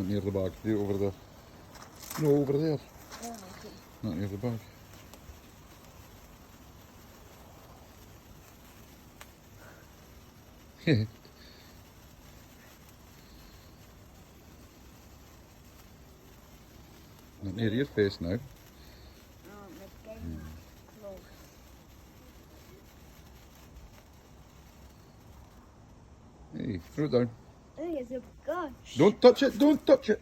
Not near the bag. Do it over there. No, over there. Oh, okay. Not near the bag. Not near your face now. Oh, it's getting close. Hey, throw it down. I think it's a gosh. Don't touch it, don't touch it.